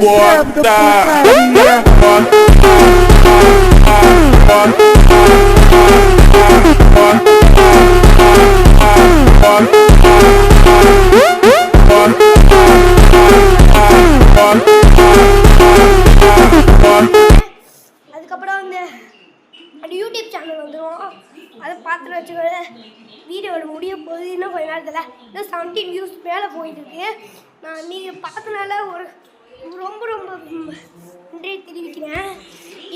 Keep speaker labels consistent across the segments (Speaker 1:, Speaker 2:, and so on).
Speaker 1: puta.
Speaker 2: அதுக்கப்புறம் வந்து அது யூடியூப் சேனல் வந்துடும். அதை பார்த்துட்டு வச்சுக்கோங்க. வீடியோட முடிய போகுது இன்னும் கொஞ்ச நேரத்தில். இன்னும் 17 வியூஸ் மேலே போயிட்டுருக்கு. நான் நீங்கள் பார்த்தனால ஒரு ரொம்ப ரொம்ப நன்றி தெரிவிக்கிறேன்.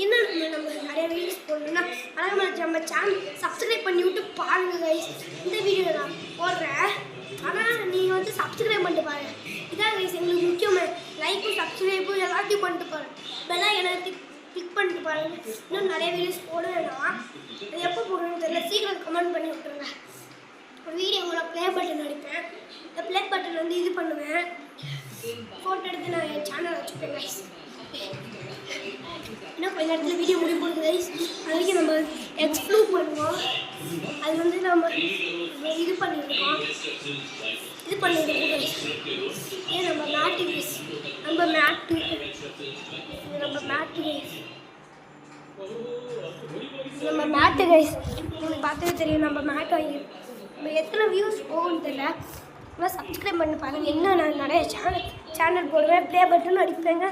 Speaker 2: இன்னும் நம்ம நிறைய வீடியோஸ் போடணும்னா அழகாக நம்ம சேனல் சப்ஸ்கிரைப் பண்ணி விட்டு பாருங்கள் கைஸ். இந்த வீடியோ நான் போடுறேன், ஆனால் நீங்கள் வந்து சப்ஸ்கிரைப் பண்ணிட்டு பாருங்கள். இதான் கைஸ் எங்களுக்கு முக்கியமே. லைக்கும் சப்ஸ்கிரைப்பும் எல்லாத்தையும் பண்ணிட்டு பாருங்கள். இப்போல்லாம் எல்லாத்தையும் கிளிக் பண்ணிட்டு பாருங்கள். இன்னும் நிறைய வீடியோஸ் போடுவேன்னா அது எப்போ போடணும்னு தெரியல. சீக்கிரம் கமெண்ட் பண்ணி விட்டுருங்க. ஒரு வீடியோவில் ப்ளே பட்டன் அடிப்பேன். இந்த ப்ளே பட்டன் வந்து இது பண்ணுவேன், ஃபோட்டோ எடுத்து நான் என் சேனல் வச்சுப்பேன் கைஸ். இன்னும் கொஞ்ச நேரத்தில் வீடியோ முடிய போகுது கைஸ். அது வரைக்கும் நம்ம எக்ஸ்ப்ளோர் பண்ணுவோம். அது வந்து நம்ம இது பண்ணியிருக்கோம் கைஸ். ஏன் நம்ம மேட்டு கைஸ், நம்ம மேட்டு கைஸ், உங்களுக்கு பார்த்தவே தெரியும். நம்ம மேட் வாங்கியிருக்கோம். நம்ம எத்தனை வியூஸ் போகும்னு தெரியல. ஆனால் சப்ஸ்கிரைப் பண்ணி பாருங்கள். இன்னும் நான் நிறைய சேனல் போடுவேன், ப்ளே பட்டன் அடிப்பேங்க.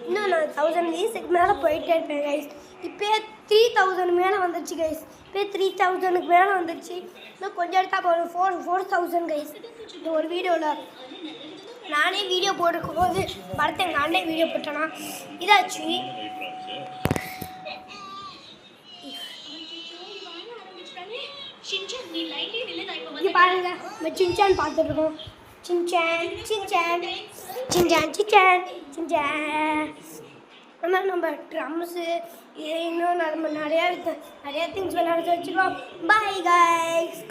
Speaker 2: இன்னும் நான் 1000 வியூஸுக்கு மேலே போயிட்டே இருப்பேன் கைஸ். இப்போயே 3000 மேலே வந்துடுச்சு கைஸ். இப்போயே 3000க்கு மேலே வந்துடுச்சு. இன்னும் கொஞ்சம் எடுத்தால் போகணும் 4000 கைஸ். இந்த ஒரு வீடியோவில் நானே வீடியோ போட்டிருக்கும் போது படத்தை எங்கள் அண்ணன் வீடியோ போட்டேன்னா இதாச்சு. இது பாருங்க, நம்ம சின்சான் பார்த்துட்ருக்கோம். சின்சான் ஆனால் நம்ம ட்ரம்ஸு இன்னும் நம்ம நிறையா திங்ஸ் விளையாட வச்சுருக்கோம். Bye guys.